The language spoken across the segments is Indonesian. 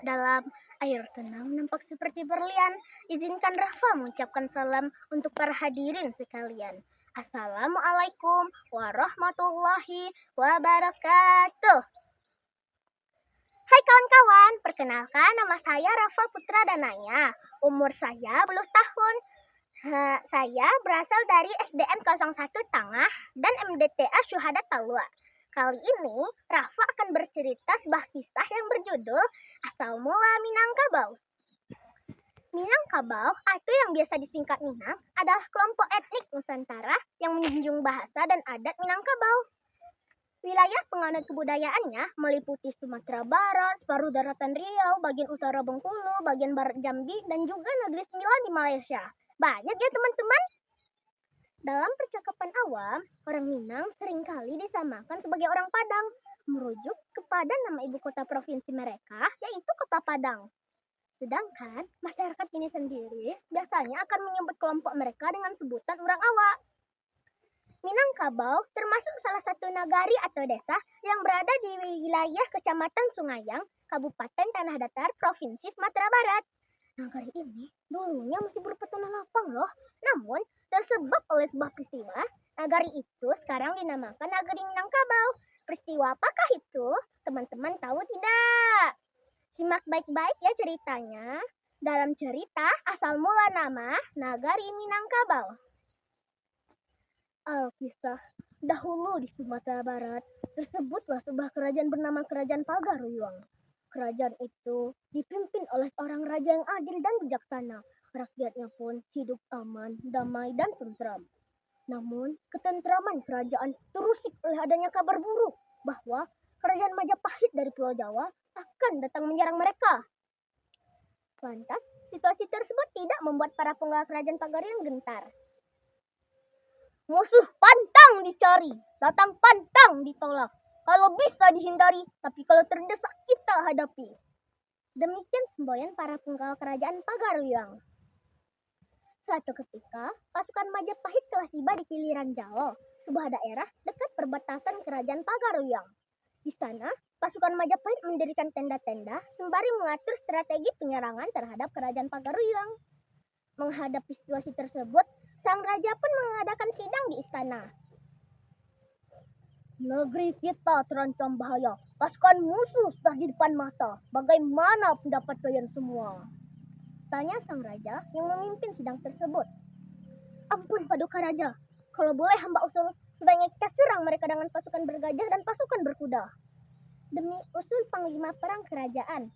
dalam, air tenang nampak seperti berlian. Izinkan Rafa mengucapkan salam untuk para hadirin sekalian. Assalamualaikum warahmatullahi wabarakatuh. Hai kawan-kawan, perkenalkan nama saya Rafa Putra Danaya. Umur saya 10 tahun. Saya berasal dari SDN 01 Tangah dan MDTA Syuhada Talwa. Kali ini Rafa akan bercerita sebuah kisah yang berjudul Asal Mula Minangkabau. Minangkabau atau yang biasa disingkat Minang adalah kelompok etnik Nusantara yang menjunjung bahasa dan adat Minangkabau. Wilayah penganut kebudayaannya meliputi Sumatera Barat, separuh daratan Riau, bagian utara Bengkulu, bagian barat Jambi, dan juga Negeri Sembilan di Malaysia. Banyak ya teman-teman. Dalam percakapan awam, orang Minang seringkali disamakan sebagai orang Padang, merujuk kepada nama ibu kota provinsi mereka, yaitu Kota Padang. Sedangkan masyarakat ini sendiri biasanya akan menyebut kelompok mereka dengan sebutan orang awak. Minangkabau termasuk salah satu nagari atau desa yang berada di wilayah Kecamatan Sungayang, Kabupaten Tanah Datar, Provinsi Sumatera Barat. Nagari ini dulunya masih berupa tanah lapang loh. Namun, tersebab oleh sebuah peristiwa, nagari itu sekarang dinamakan Nagari Minangkabau. Peristiwa apakah itu? Teman-teman tahu tidak? Simak baik-baik ya ceritanya. Dalam cerita, asal mula nama Nagari Minangkabau. Alkisah, dahulu di Sumatera Barat, tersebutlah sebuah kerajaan bernama Kerajaan Pagaruyung. Kerajaan itu dipimpin oleh seorang raja yang adil dan bijaksana. Rakyatnya pun hidup aman, damai, dan tentram. Namun, ketentraman kerajaan terusik oleh adanya kabar buruk bahwa kerajaan Majapahit dari Pulau Jawa akan datang menyerang mereka. Lantas, situasi tersebut tidak membuat para penggawa kerajaan Pagaruyung gentar. Musuh pantang dicari, datang pantang ditolak. Kalau bisa dihindari, tapi kalau terdesak kita hadapi. Demikian semboyan para penggawa kerajaan Pagaruyung. Suatu ketika, pasukan Majapahit telah tiba di Kiliran Jawa, sebuah daerah dekat perbatasan kerajaan Pagaruyung. Di sana, pasukan Majapahit mendirikan tenda-tenda sembari mengatur strategi penyerangan terhadap kerajaan Pagaruyung. Menghadapi situasi tersebut, sang raja pun mengadakan sidang di istana. Negeri kita terancam bahaya. Pasukan musuh sudah di depan mata. Bagaimana pendapat kalian semua? Tanya sang raja yang memimpin sidang tersebut. Ampun Paduka Raja, kalau boleh hamba usul sebaiknya kita serang mereka dengan pasukan bergajah dan pasukan berkuda. Demi usul panglima perang kerajaan.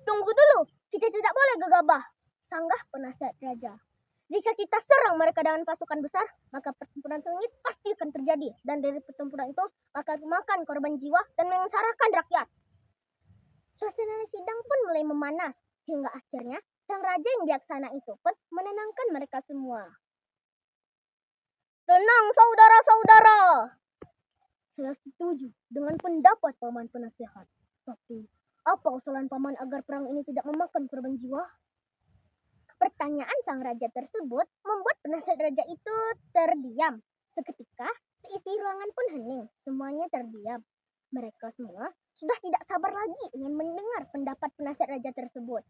Tunggu dulu, kita tidak boleh gegabah, sanggah penasihat raja. Jika kita serang mereka dengan pasukan besar, maka pertempuran sengit pasti akan terjadi. Dan dari pertempuran itu, maka memakan korban jiwa dan menyengsarakan rakyat. Suasana sidang pun mulai memanas. Hingga akhirnya, sang raja yang bijaksana itu pun menenangkan mereka semua. Tenang saudara-saudara. Saya setuju dengan pendapat paman penasehat. Tapi, apa usulan paman agar perang ini tidak memakan korban jiwa? Pertanyaan sang raja tersebut membuat penasihat raja itu terdiam. Seketika, seisi ruangan pun hening. Semuanya terdiam. Mereka semua sudah tidak sabar lagi ingin mendengar pendapat penasihat raja tersebut.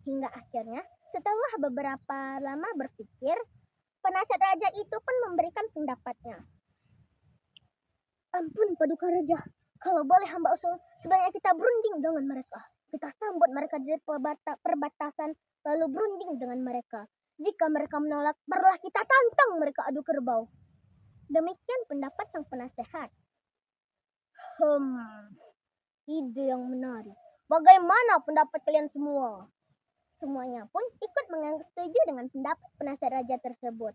Hingga akhirnya, setelah beberapa lama berpikir, penasihat raja itu pun memberikan pendapatnya. Ampun Paduka Raja, kalau boleh hamba usul, sebaiknya kita berunding dengan mereka. Kita sambut mereka di perbatasan, lalu berunding dengan mereka. Jika mereka menolak, barulah kita tantang mereka adu kerbau. Demikian pendapat sang penasehat. Ide yang menarik. Bagaimana pendapat kalian semua? Semuanya pun ikut menganggap setuju dengan pendapat penasihat raja tersebut.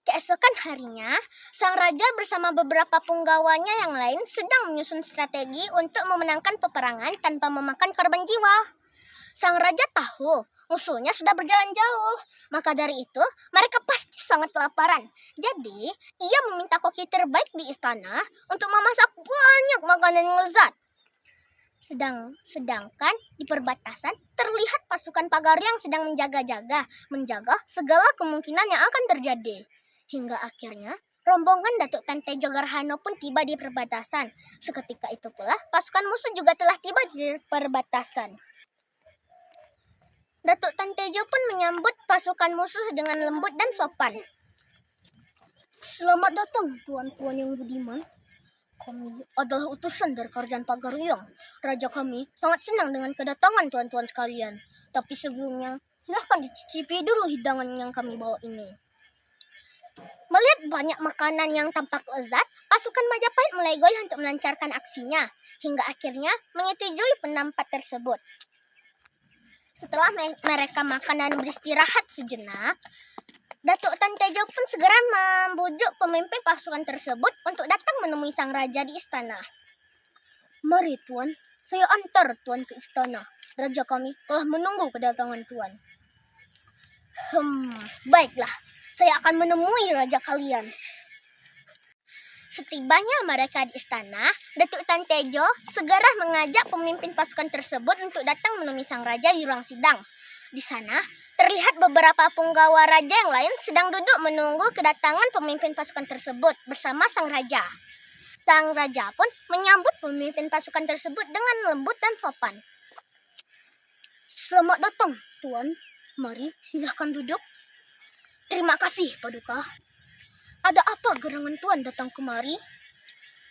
Keesokan harinya, sang raja bersama beberapa penggawanya yang lain sedang menyusun strategi untuk memenangkan peperangan tanpa memakan korban jiwa. Sang raja tahu musuhnya sudah berjalan jauh, maka dari itu mereka pasti sangat kelaparan. Jadi, ia meminta koki terbaik di istana untuk memasak banyak makanan yang lezat. Sedangkan di perbatasan terlihat pasukan Pagaruyung sedang menjaga segala kemungkinan yang akan terjadi. Hingga akhirnya Rombongan Datuk Tan Tejo Gerhano pun tiba di perbatasan. Seketika itu pula pasukan musuh juga telah tiba di perbatasan. Datuk Tan Tejo pun menyambut pasukan musuh dengan lembut dan sopan. "Selamat datang, tuan-tuan yang budiman. Kami adalah utusan dari Kerajaan Pagaruyung. Raja kami sangat senang dengan kedatangan tuan-tuan sekalian. Tapi sebelumnya, silahkan dicicipi dulu hidangan yang kami bawa ini." Melihat banyak makanan yang tampak lezat, pasukan Majapahit mulai goyah untuk melancarkan aksinya, hingga akhirnya menyetujui pendapat tersebut. Setelah mereka makan dan beristirahat sejenak, Datuk Tan Tejo pun segera membujuk pemimpin pasukan tersebut untuk datang menemui sang raja di istana. "Mari tuan, saya antar tuan ke istana. Raja kami telah menunggu kedatangan tuan." Baiklah, saya akan menemui raja kalian." Setibanya mereka di istana, Datuk Tan Tejo segera mengajak pemimpin pasukan tersebut untuk datang menemui sang raja di ruang sidang. Di sana, terlihat beberapa punggawa raja yang lain sedang duduk menunggu kedatangan pemimpin pasukan tersebut bersama sang raja. Sang raja pun menyambut pemimpin pasukan tersebut dengan lembut dan sopan. "Selamat datang, tuan. Mari, silahkan duduk." "Terima kasih, Paduka. Ada apa gerangan tuan datang kemari?"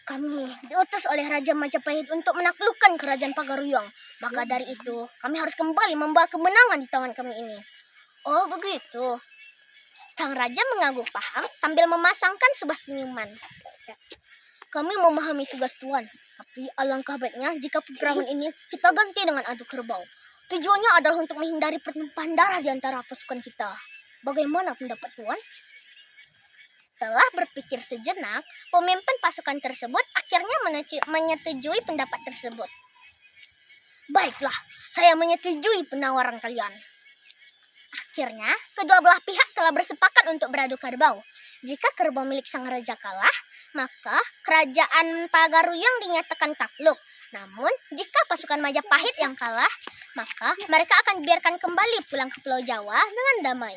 "Kami diutus oleh Raja Majapahit untuk menaklukkan Kerajaan Pagaruyung. Maka dari itu, kami harus kembali membawa kemenangan di tangan kami ini." "Oh, begitu." Sang raja mengangguk paham sambil memasangkan sebuah senyuman. "Kami memahami tugas tuan, tapi alangkah baiknya jika peperangan ini kita ganti dengan adu kerbau. Tujuannya adalah untuk menghindari pertumpahan darah di antara pasukan kita. Bagaimana pendapat tuan?" Setelah berpikir sejenak, pemimpin pasukan tersebut akhirnya menyetujui pendapat tersebut. "Baiklah, saya menyetujui penawaran kalian." Akhirnya, kedua belah pihak telah bersepakat untuk beradu kerbau. Jika kerbau milik sang raja kalah, maka Kerajaan Pagaruyung dinyatakan takluk. Namun, jika pasukan Majapahit yang kalah, maka mereka akan dibiarkan kembali pulang ke Pulau Jawa dengan damai.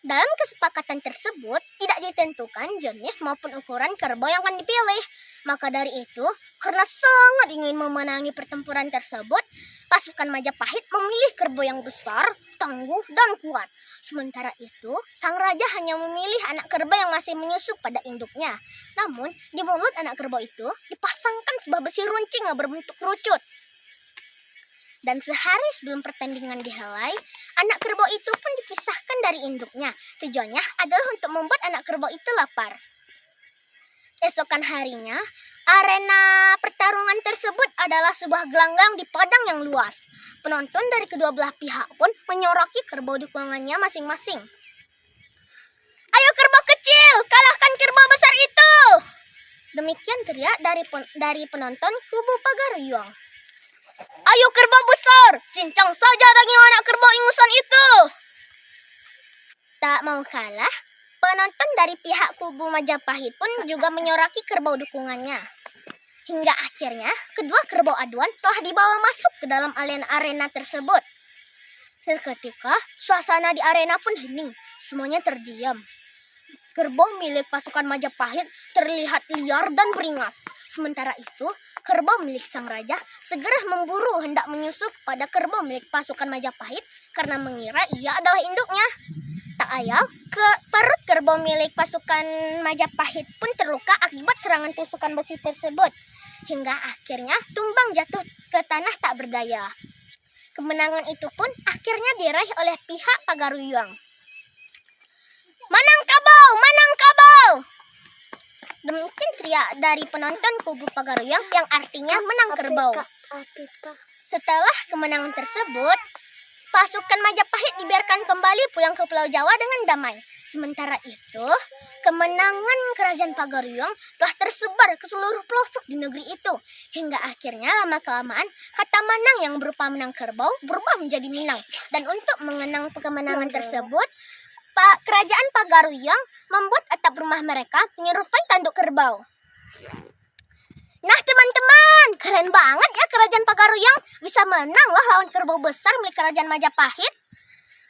Dalam kesepakatan tersebut, tidak ditentukan jenis maupun ukuran kerbau yang akan dipilih. Maka dari itu, karena sangat ingin memenangi pertempuran tersebut, pasukan Majapahit memilih kerbau yang besar, tangguh, dan kuat. Sementara itu, sang raja hanya memilih anak kerbau yang masih menyusup pada induknya. Namun, di mulut anak kerbau itu dipasangkan sebuah besi runcing yang berbentuk kerucut. Dan sehari sebelum pertandingan dihelai, anak kerbau itu pun dipisahkan dari induknya. Tujuannya adalah untuk membuat anak kerbau itu lapar. Esokan harinya, arena pertarungan tersebut adalah sebuah gelanggang di padang yang luas. Penonton dari kedua belah pihak pun menyoraki kerbau dukungannya masing-masing. "Ayo kerbau kecil, kalahkan kerbau besar itu!" Demikian teriak dari penonton kubu Pagaruyung. "Ayo kerbau besar, cincang saja daging anak kerbau ingusan itu!" Tak mau kalah, penonton dari pihak kubu Majapahit pun juga menyoraki kerbau dukungannya. Hingga akhirnya, kedua kerbau aduan telah dibawa masuk ke dalam arena tersebut. Seketika, suasana di arena pun hening, semuanya terdiam. Kerbau milik pasukan Majapahit terlihat liar dan beringas. Sementara itu, kerbau milik sang raja segera memburu hendak menyusup pada kerbau milik pasukan Majapahit karena mengira ia adalah induknya. Tak ayal, perut kerbau milik pasukan Majapahit pun terluka akibat serangan tusukan besi tersebut. Hingga akhirnya tumbang jatuh ke tanah tak berdaya. Kemenangan itu pun akhirnya diraih oleh pihak Pagaruyung. "Menang kabau! Menang kabau!" Demikian teriak dari penonton kubu Pagaruyung yang artinya menang kerbau. Setelah kemenangan tersebut, pasukan Majapahit dibiarkan kembali pulang ke Pulau Jawa dengan damai. Sementara itu, kemenangan Kerajaan Pagaruyung telah tersebar ke seluruh pelosok di negeri itu. Hingga akhirnya lama-kelamaan, kata Manang yang berupa menang kerbau berubah menjadi Minang. Dan untuk mengenang kemenangan tersebut, Kerajaan Pagaruyung membuat atap rumah mereka menyerupai tanduk kerbau. Nah teman-teman, keren banget ya Kerajaan Pagaruyung bisa menang loh lawan kerbau besar milik Kerajaan Majapahit.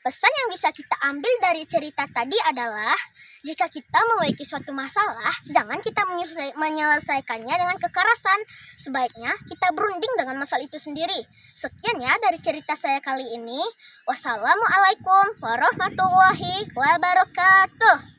Pesan yang bisa kita ambil dari cerita tadi adalah, jika kita memiliki suatu masalah, jangan kita menyelesaikannya dengan kekerasan. Sebaiknya kita berunding dengan masalah itu sendiri. Sekian ya dari cerita saya kali ini. Wassalamualaikum warahmatullahi wabarakatuh.